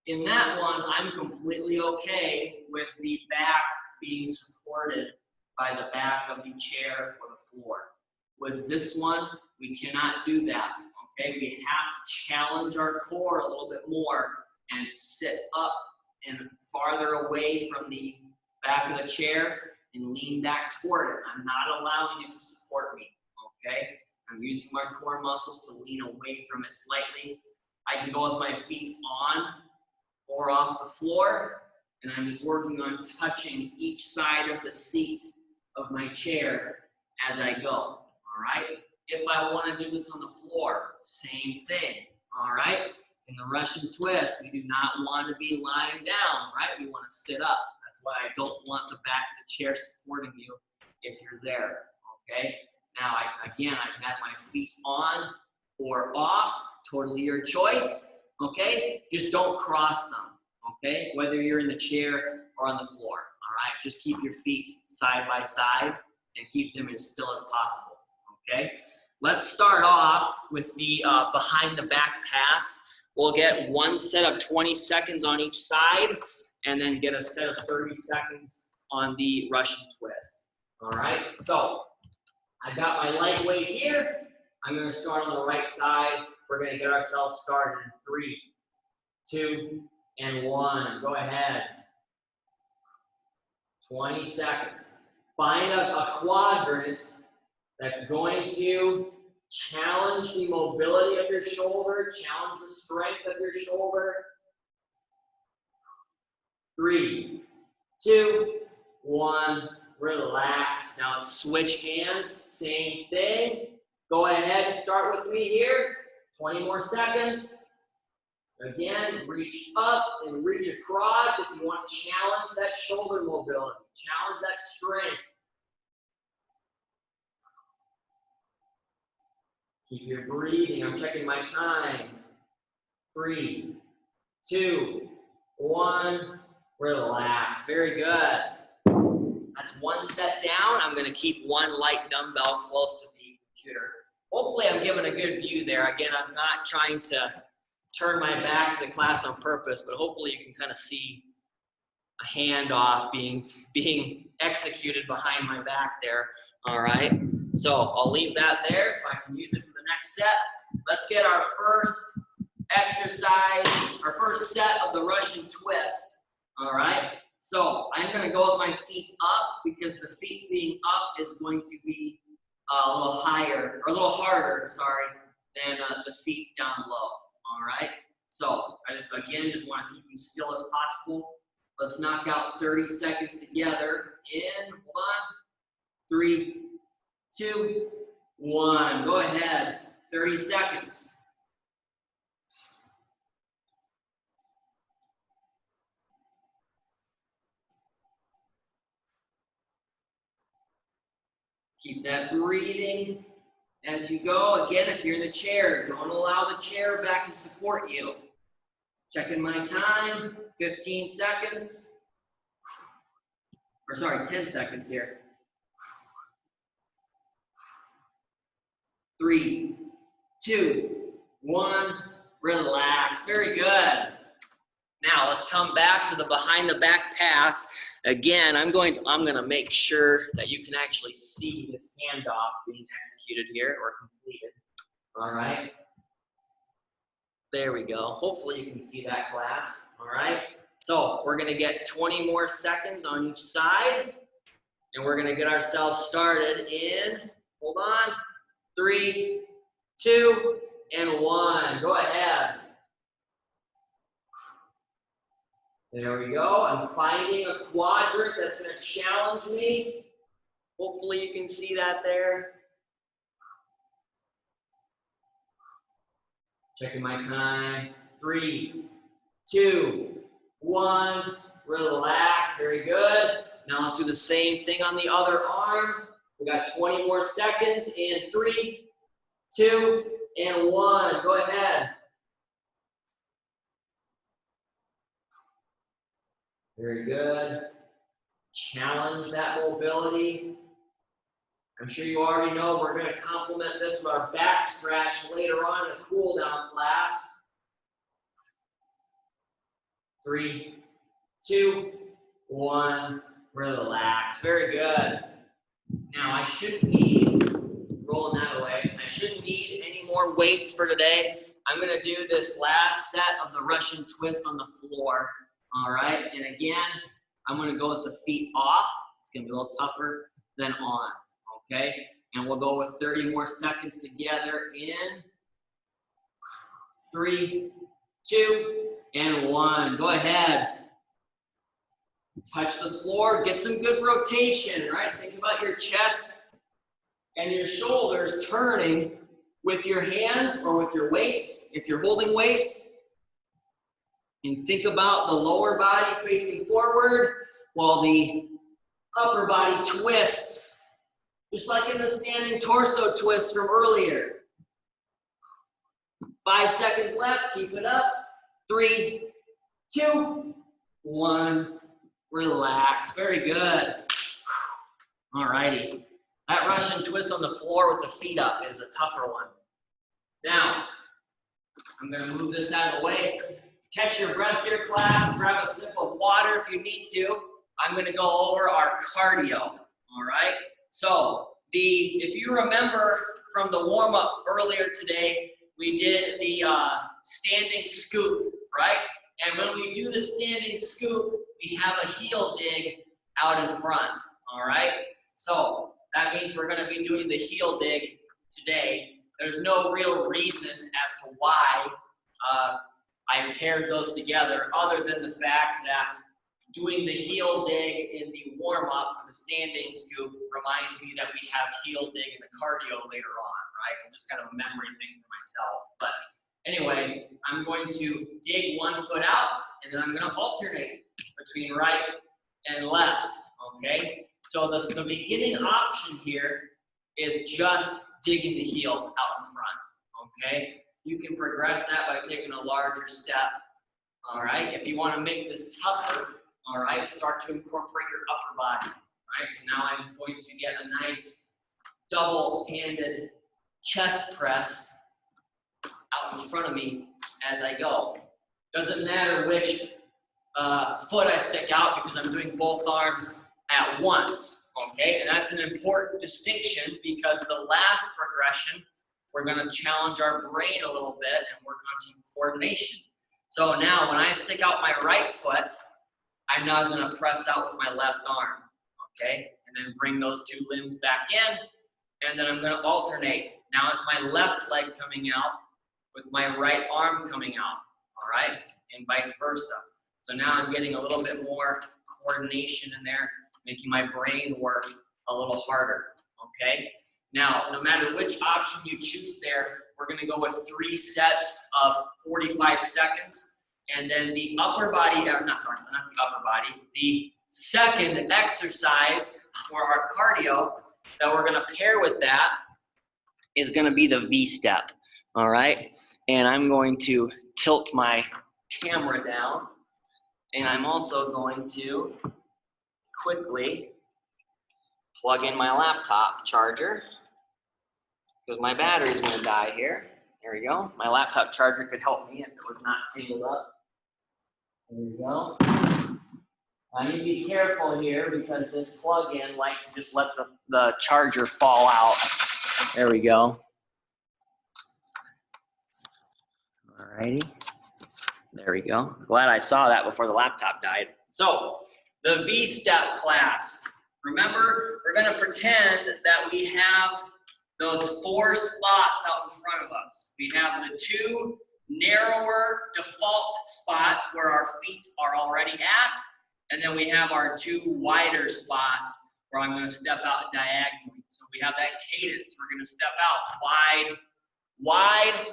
In that one, I'm completely okay with the back being supported by the back of the chair or the floor. With this one, we cannot do that, okay? We have to challenge our core a little bit more and sit up and farther away from the back of the chair and lean back toward it. I'm not allowing it to support me, okay? I'm using my core muscles to lean away from it slightly. I can go with my feet on or off the floor, and I'm just working on touching each side of the seat of my chair as I go, all right? If I want to do this on the floor, same thing, all right? In the Russian twist, we do not want to be lying down, right? We want to sit up. That's why I don't want the back of the chair supporting you if you're there, okay? Now, I can have my feet on or off, totally your choice, okay? Just don't cross them, okay? Whether you're in the chair or on the floor, all right? Just keep your feet side by side and keep them as still as possible, okay? Let's start off with the behind the back pass. We'll get one set of 20 seconds on each side and then get a set of 30 seconds on the Russian twist, all right? So, I got my lightweight here. I'm going to start on the right side. We're going to get ourselves started in 3, 2, and 1. Go ahead. 20 seconds. Find a quadrant that's going to challenge the mobility of your shoulder, challenge the strength of your shoulder. 3, 2, 1. Relax. Now let's switch hands. Same thing. Go ahead and start with me here. 20 more seconds. Again, reach up and reach across if you want to challenge that shoulder mobility. Challenge that strength. Keep your breathing. I'm checking my time. 3, 2, 1. Relax. Very good. That's one set down. I'm going to keep one light dumbbell close to the computer. Hopefully I'm giving a good view there. Again, I'm not trying to turn my back to the class on purpose, but hopefully you can kind of see a handoff being executed behind my back there. All right. So I'll leave that there so I can use it for the next set. Let's get our first exercise, our first set of the Russian twist. All right. So I'm going to go with my feet up because the feet being up is going to be a little higher, or a little harder, sorry, than the feet down low, all right? So I just want to keep you still as possible. Let's knock out 30 seconds together in, hold on, 3, 2, 1. Go ahead, 30 seconds. Keep that breathing as you go. Again, if you're in the chair, don't allow the chair back to support you. Checking my time, 15 seconds. Or sorry, 10 seconds here. 3, 2, 1, relax. Very good. Now let's come back to the behind the back pass. Again, I'm going to make sure that you can actually see this handoff being executed here or completed. All right. There we go. Hopefully you can see that, class. All right. So we're going to get 20 more seconds on each side, and we're going to get ourselves started in, hold on, 3, 2, and 1. Go ahead. There we go. I'm finding a quadrant that's going to challenge me. Hopefully you can see that there. Checking my time. 3, 2, 1. Relax. Very good. Now let's do the same thing on the other arm. We got 20 more seconds in 3, 2, and 1. Go ahead. Very good. Challenge that mobility. I'm sure you already know we're going to complement this with our back stretch later on in the cool down class. 3, 2, 1. Relax. Very good. Now I shouldn't need, rolling that away, I shouldn't need any more weights for today. I'm going to do this last set of the Russian twist on the floor. All right. And again, I'm going to go with the feet off. It's going to be a little tougher than on. Okay. And we'll go with 30 more seconds together in 3, 2, and 1. Go ahead. Touch the floor. Get some good rotation, right? Think about your chest and your shoulders turning with your hands or with your weights, if you're holding weights. And think about the lower body facing forward while the upper body twists, just like in the standing torso twist from earlier. 5 seconds left. Keep it up. 3, 2, 1. Relax. Very good. All righty. That Russian twist on the floor with the feet up is a tougher one. Now, I'm going to move this out of the way. Catch your breath here, class. Grab a sip of water if you need to. I'm going to go over our cardio. All right? So, if you remember from the warm-up earlier today, we did the standing scoop, right? And when we do the standing scoop, we have a heel dig out in front, all right? So that means we're going to be doing the heel dig today. There's no real reason as to why I paired those together other than the fact that doing the heel dig in the warm-up for the standing scoop reminds me that we have heel dig in the cardio later on, right? So just kind of a memory thing for myself. But anyway, I'm going to dig one foot out, and then I'm going to alternate between right and left, okay? So the beginning option here is just digging the heel out in front, okay? You can progress that by taking a larger step, all right? If you want to make this tougher, all right, start to incorporate your upper body, all right? So now I'm going to get a nice double-handed chest press out in front of me as I go. Doesn't matter which foot I stick out because I'm doing both arms at once, okay? And that's an important distinction because the last progression, we're gonna challenge our brain a little bit and work on some coordination. So now when I stick out my right foot, I'm now gonna press out with my left arm, okay? And then bring those two limbs back in, and then I'm gonna alternate. Now it's my left leg coming out with my right arm coming out, all right? And vice versa. So now I'm getting a little bit more coordination in there, making my brain work a little harder, okay? Now, no matter which option you choose there, we're gonna go with 3 sets of 45 seconds. And then the upper body, not the upper body, the second exercise for our cardio that we're gonna pair with that is gonna be the V-step, all right? And I'm going to tilt my camera down, and I'm also going to quickly plug in my laptop charger because my battery's going to die here. There we go. My laptop charger could help me if it was not tangled up. There we go. I need to be careful here because this plug-in likes to just let the charger fall out. There we go. Alrighty. There we go. Glad I saw that before the laptop died. So, the V-step class. Remember, we're going to pretend that we have those 4 spots out in front of us. We have the 2 narrower default spots where our feet are already at, and then we have our 2 wider spots where I'm going to step out diagonally. So we have that cadence. We're going to step out wide, wide,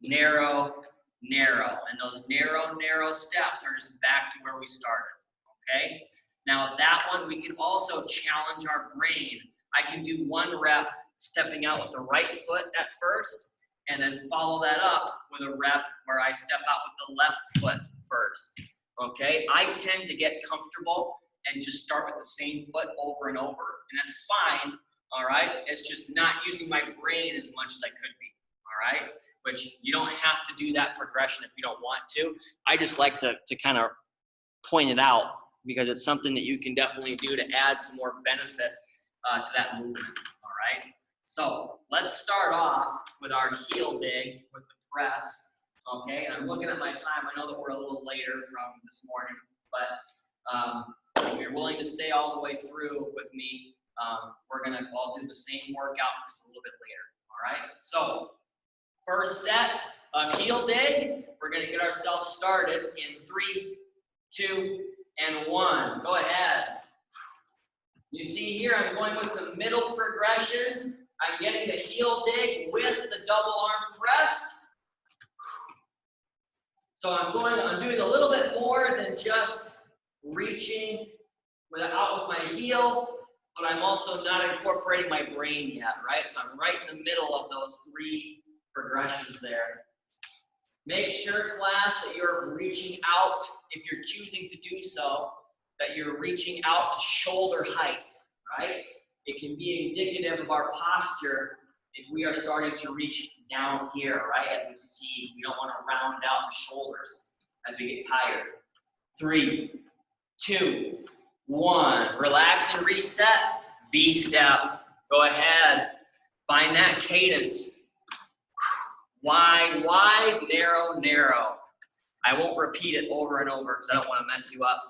narrow, narrow. And those narrow, narrow steps are just back to where we started, okay? Now that one, we can also challenge our brain I can do 1 rep stepping out with the right foot at first, and then follow that up with a rep where I step out with the left foot first. Okay, I tend to get comfortable and just start with the same foot over and over, and that's fine, all right? It's just not using my brain as much as I could be, all right? Which you don't have to do that progression if you don't want to. I just like to kind of point it out because it's something that you can definitely do to add some more benefit to that movement, all right? So let's start off with our heel dig with the press, okay? And I'm looking at my time. I know that we're a little later from this morning, but if you're willing to stay all the way through with me, I'll do the same workout just a little bit later, all right? So first set of heel dig, we're gonna get ourselves started in 3, 2, and 1. Go ahead. You see here, I'm going with the middle progression. I'm getting the heel dig with the double arm press. So I'm doing a little bit more than just reaching out with my heel, but I'm also not incorporating my brain yet, right? So I'm right in the middle of those 3 progressions there. Make sure, class, that you're reaching out, if you're choosing to do so, that you're reaching out to shoulder height, right? It can be indicative of our posture if we are starting to reach down here, right? As we fatigue, we don't want to round out the shoulders as we get tired. 3, 2, 1. Relax and reset. V-step. Go ahead. Find that cadence. Wide, wide, narrow, narrow. I won't repeat it over and over because I don't want to mess you up.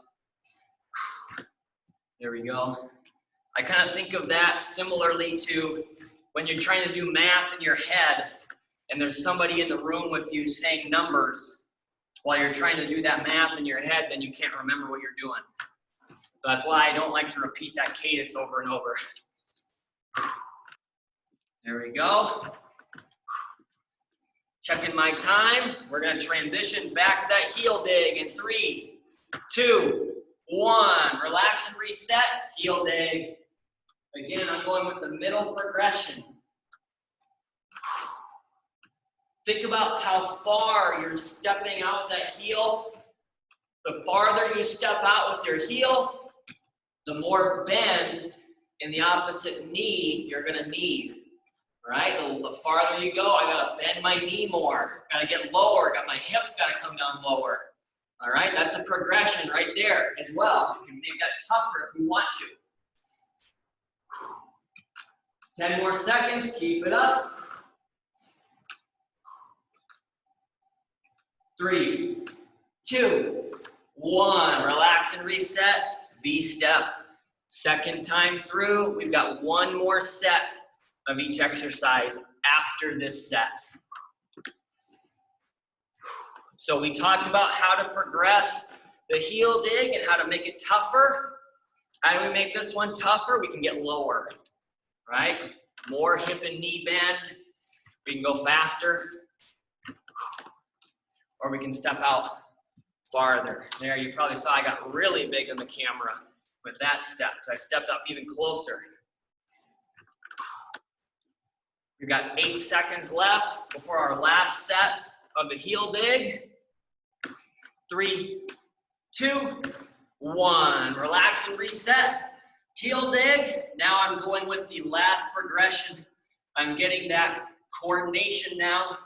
There we go. I kind of think of that similarly to when you're trying to do math in your head and there's somebody in the room with you saying numbers while you're trying to do that math in your head, then you can't remember what you're doing. So that's why I don't like to repeat that cadence over and over. There we go. Checking my time. We're going to transition back to that heel dig in 3, 2, 1. Relax and reset. Heel dig. Again, I'm going with the middle progression. Think about how far you're stepping out with that heel. The farther you step out with your heel, the more bend in the opposite knee you're going to need. Right? The farther you go, I got to bend my knee more. Got to get lower. Got my hips got to come down lower. All right? That's a progression right there as well. You can make that tougher if you want to. 10 more seconds. Keep it up. 3, 2, 1. Relax and reset. V-step. Second time through, we've got 1 more set of each exercise after this set. So we talked about how to progress the heel dig and how to make it tougher. How do we make this one tougher? We can get lower, right? More hip and knee bend. We can go faster. Or we can step out farther. There, you probably saw I got really big on the camera with that step. So I stepped up even closer. We've got 8 seconds left before our last set of the heel dig. 3, 2, 1. Relax and reset. Heel dig. Now I'm going with the last progression. I'm getting that coordination now.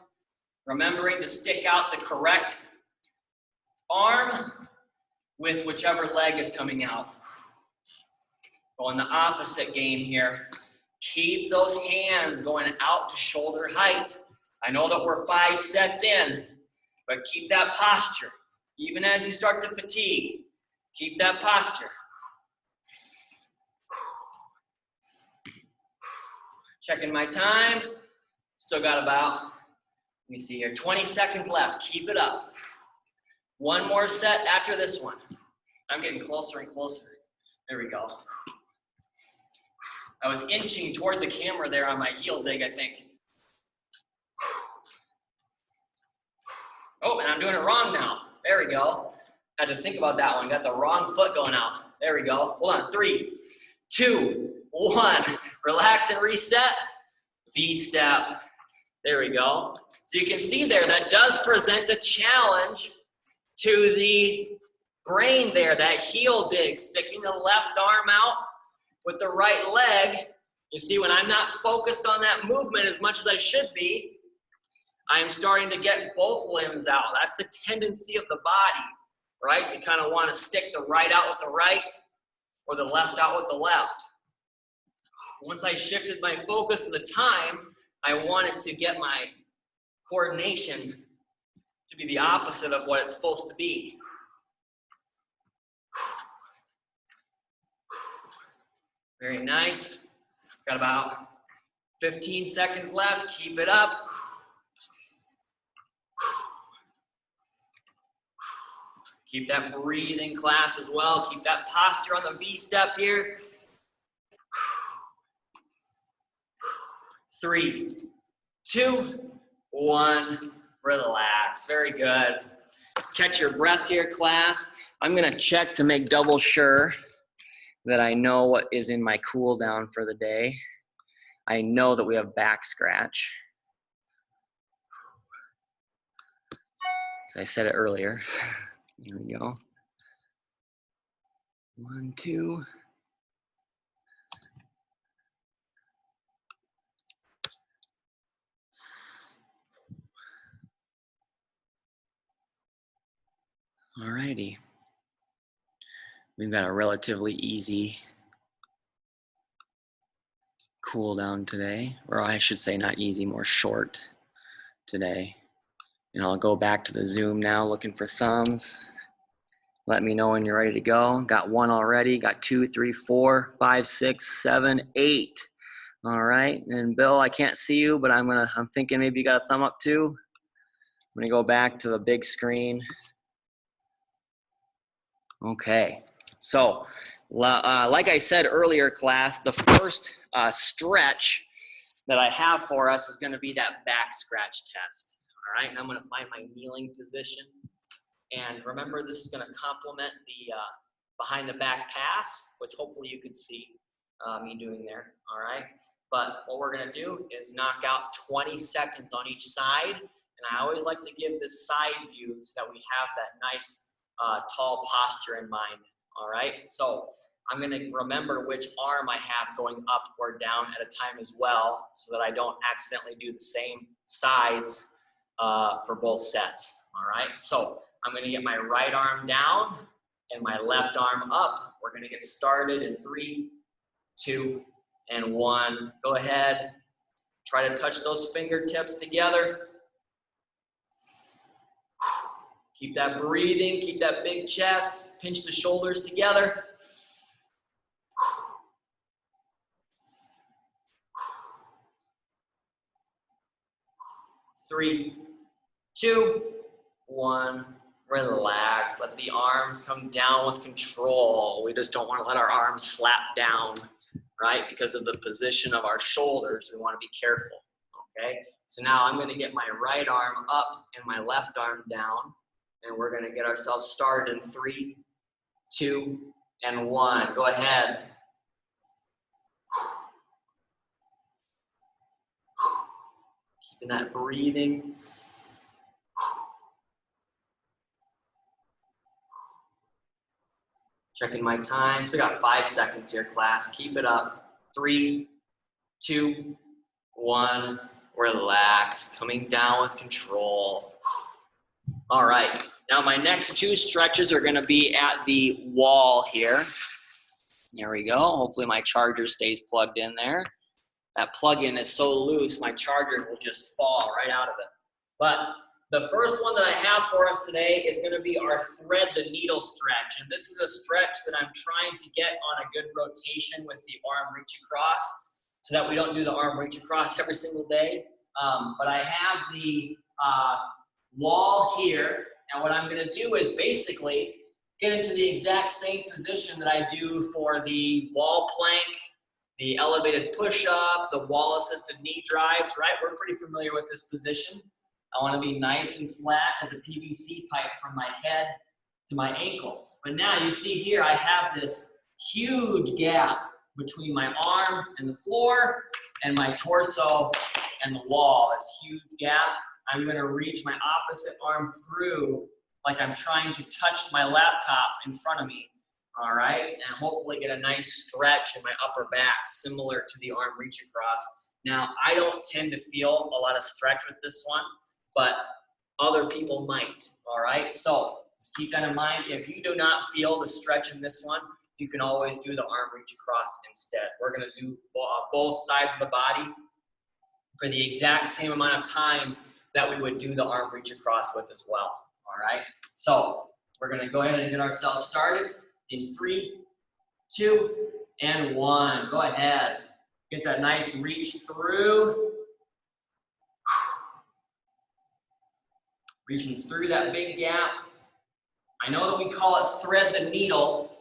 Remembering to stick out the correct arm with whichever leg is coming out. Going the opposite game here. Keep those hands going out to shoulder height. I know that we're 5 sets in, but keep that posture. Even as you start to fatigue, keep that posture. Checking my time. Still got about, let me see here, 20 seconds left. Keep it up. 1 more set after this one. I'm getting closer and closer. There we go. I was inching toward the camera there on my heel dig, I think. Oh, and I'm doing it wrong now. There we go. I had to think about that one. Got the wrong foot going out. There we go. Hold on. 3, 2, 1. Relax and reset. V-step. There we go. So you can see there, that does present a challenge to the brain there, that heel dig, sticking the left arm out with the right leg. You see, when I'm not focused on that movement as much as I should be, I'm starting to get both limbs out. That's the tendency of the body, right? To kind of want to stick the right out with the right or the left out with the left. Once I shifted my focus to the time, I wanted to get my coordination to be the opposite of what it's supposed to be. Very nice. Got about 15 seconds left. Keep it up. Keep that breathing, class, as well. Keep that posture on the V-step here. 3, 2, 1. Relax. Very good. Catch your breath here, class. I'm going to check to make double sure that I know what is in my cool down for the day. I know that we have back scratch. As I said it earlier. Here we go. 1, 2. Alrighty. We've got a relatively easy cool down today, or I should say not easy, more short today. And I'll go back to the Zoom now, looking for thumbs. Let me know when you're ready to go. Got 1 already, got 2, 3, 4, 5, 6, 7, 8. All right, and Bill, I can't see you, but I'm thinking maybe you got a thumb up too. I'm gonna go back to the big screen. Okay, so like I said earlier, class, the first stretch that I have for us is gonna be that back scratch test. All right, and I'm gonna find my kneeling position. And remember, this is gonna complement the behind the back pass, which hopefully you could see me doing there, all right? But what we're gonna do is knock out 20 seconds on each side. And I always like to give this side view so that we have that nice tall posture in mind, all right? So I'm gonna remember which arm I have going up or down at a time as well, so that I don't accidentally do the same sides for both sets, all right? So I'm gonna get my right arm down and my left arm up. We're gonna get started in 3, 2, and 1. Go ahead, try to touch those fingertips together. Keep that breathing, keep that big chest, pinch the shoulders together. 3, 2, 1. Relax. Let the arms come down with control. We just don't want to let our arms slap down, right? Because of the position of our shoulders, we want to be careful, okay? So now I'm going to get my right arm up and my left arm down, and we're going to get ourselves started in 3, 2, and 1. Go ahead. Keeping that breathing. Checking my time. Still got 5 seconds here, class. Keep it up. 3, 2, 1. Relax. Coming down with control. All right. Now my next 2 stretches are going to be at the wall here. There we go. Hopefully my charger stays plugged in there. That plug-in is so loose, my charger will just fall right out of it. But the first one that I have for us today is going to be our thread the needle stretch. And this is a stretch that I'm trying to get on a good rotation with the arm reach across, so that we don't do the arm reach across every single day. But I have the wall here. And what I'm going to do is basically get into the exact same position that I do for the wall plank, the elevated push-up, the wall-assisted knee drives, right? We're pretty familiar with this position. I want to be nice and flat as a PVC pipe from my head to my ankles. But now you see here, I have this huge gap between my arm and the floor and my torso and the wall. This huge gap. I'm gonna reach my opposite arm through like I'm trying to touch my laptop in front of me, all right? And hopefully get a nice stretch in my upper back, similar to the arm reach across. Now, I don't tend to feel a lot of stretch with this one, but other people might, all right? So just keep that in mind. If you do not feel the stretch in this one, you can always do the arm reach across instead. We're gonna do both sides of the body for the exact same amount of time that we would do the arm reach across with as well, all right? So we're gonna go ahead and get ourselves started in 3, 2, and 1. Go ahead, get that nice reach through. Reaching through that big gap. I know that we call it thread the needle,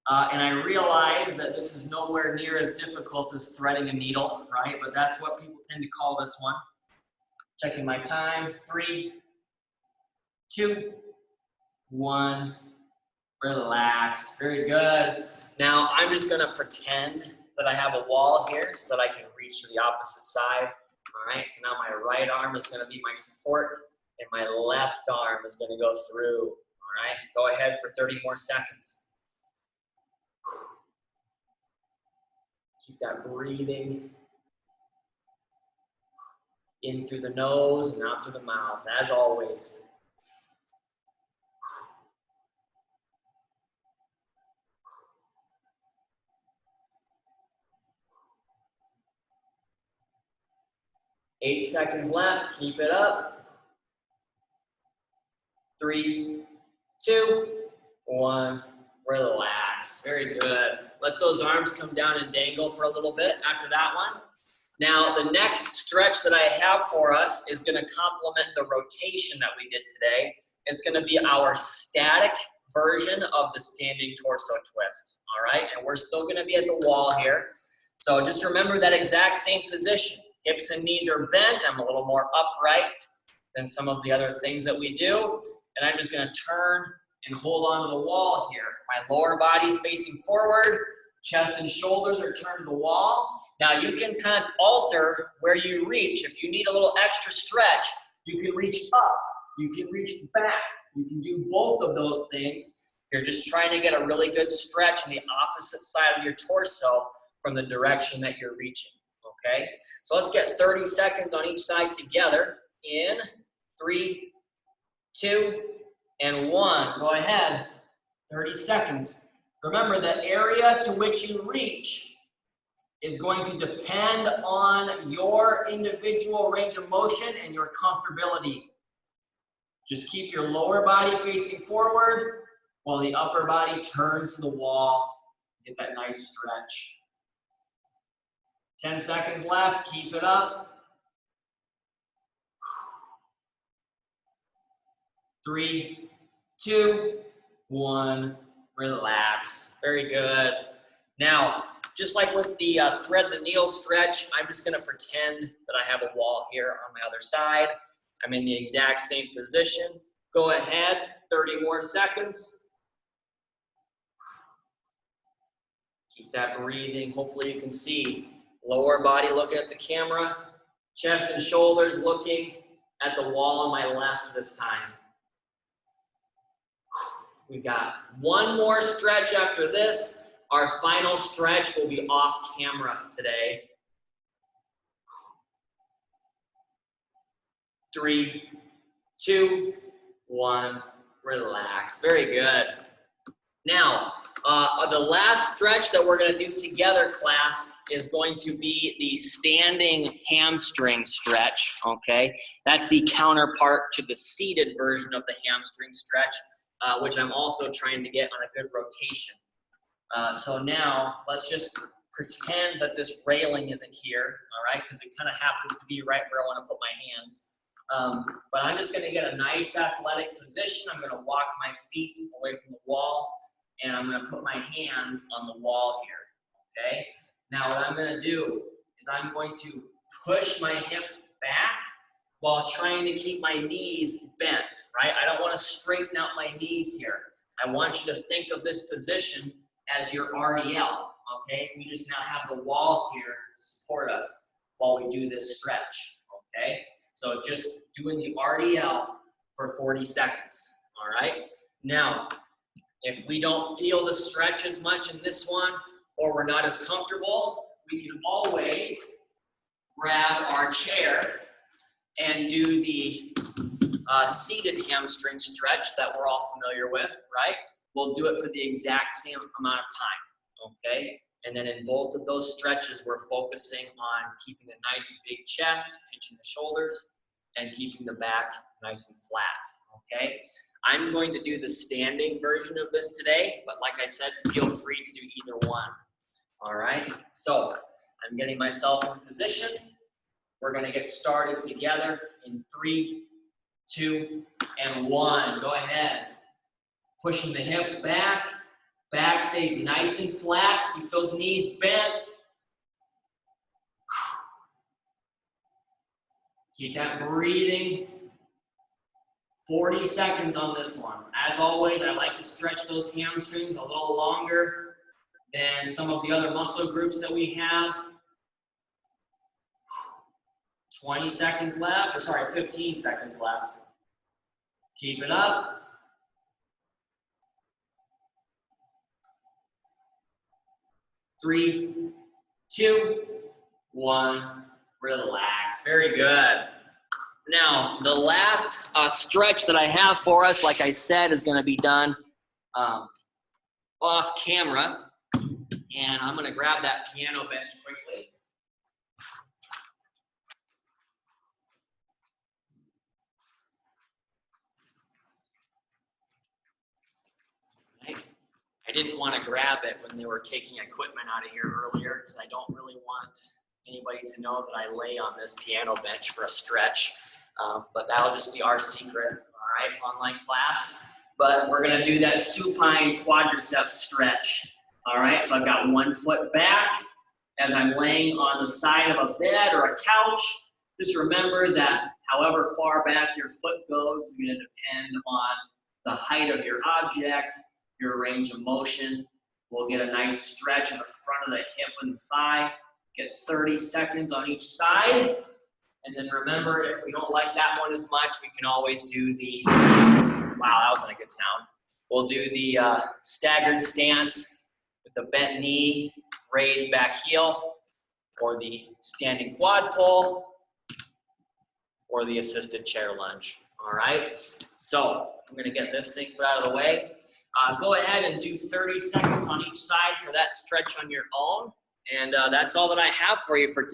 and I realize that this is nowhere near as difficult as threading a needle, right? But that's what people tend to call this one. Checking my time. 3, 2, 1. Relax. Very good. Now I'm just gonna pretend that I have a wall here so that I can reach to the opposite side. All right, so now my right arm is gonna be my support and my left arm is gonna go through. All right, go ahead for 30 more seconds. Keep that breathing in through the nose and out through the mouth, as always. Eight seconds left, keep it up. 3, 2, 1, relax. Very good. Let those arms come down and dangle for a little bit after that one. Now, the next stretch that I have for us is gonna complement the rotation that we did today. It's gonna be our static version of the standing torso twist, all right? And we're still gonna be at the wall here. So just remember that exact same position. Hips and knees are bent. I'm a little more upright than some of the other things that we do. And I'm just gonna turn and hold on to the wall here. My lower body's facing forward, chest and shoulders are turned to the wall. Now you can kind of alter where you reach. If you need a little extra stretch, you can reach up, you can reach back. You can do both of those things. You're just trying to get a really good stretch on the opposite side of your torso from the direction that you're reaching, okay? So let's get 30 seconds on each side together. In 3, 2, and 1. Go ahead, 30 seconds. Remember, the area to which you reach is going to depend on your individual range of motion and your comfortability. Just keep your lower body facing forward while the upper body turns to the wall. Get that nice stretch. 10 seconds left, keep it up. 3, 2, 1, relax. Very good. Now, just like with the thread the needle stretch, I'm just gonna pretend that I have a wall here on my other side. I'm in the exact same position. Go ahead, 30 more seconds. Keep that breathing. Hopefully you can see lower body looking at the camera, chest and shoulders looking at the wall on my left this time. We've got one more stretch after this. Our final stretch will be off camera today. 3, 2, 1, relax. Very good. Now, the last stretch that we're gonna do together, class, is going to be the standing hamstring stretch, okay? That's the counterpart to the seated version of the hamstring stretch, which I'm also trying to get on a good rotation. So now, let's just pretend that this railing isn't here, all right? Because it kind of happens to be right where I want to put my hands. But I'm just going to get a nice athletic position. I'm going to walk my feet away from the wall, and I'm going to put my hands on the wall here, okay? Now, what I'm going to do is I'm going to push my hips back while trying to keep my knees bent, right? I don't want to straighten out my knees here. I want you to think of this position as your RDL, okay? We just now have the wall here to support us while we do this stretch, okay? So just doing the RDL for 40 seconds, all right? Now, if we don't feel the stretch as much in this one, or we're not as comfortable, we can always grab our chair and do the seated hamstring stretch that we're all familiar with, right? We'll do it for the exact same amount of time, okay? And then in both of those stretches, we're focusing on keeping a nice big chest, pinching the shoulders, and keeping the back nice and flat, okay? I'm going to do the standing version of this today, but like I said, feel free to do either one, all right? So I'm getting myself in position. We're gonna get started together in 3, 2, and 1. Go ahead. Pushing the hips back. Back stays nice and flat. Keep those knees bent. Keep that breathing. 40 seconds on this one. As always, I like to stretch those hamstrings a little longer than some of the other muscle groups that we have. 20 seconds left, or sorry, 15 seconds left. Keep it up. 3, 2, 1, relax. Very good. Now, the last stretch that I have for us, like I said, is going to be done off camera. And I'm going to grab that piano bench quickly. I didn't want to grab it when they were taking equipment out of here earlier because I don't really want anybody to know that I lay on this piano bench for a stretch. But that'll just be our secret, all right, online class. But we're going to do that supine quadriceps stretch, all right? So I've got one foot back as I'm laying on the side of a bed or a couch. Just remember that however far back your foot goes is going to depend on the height of your object, your range of motion. We'll get a nice stretch in the front of the hip and the thigh. Get 30 seconds on each side. And then remember, if we don't like that one as much, we can always do the, wow, that wasn't a good sound. We'll do the staggered stance with the bent knee, raised back heel, or the standing quad pull, or the assisted chair lunge, all right? So I'm gonna get this thing put out of the way. Go ahead and do 30 seconds on each side for that stretch on your own. And that's all that I have for you for today.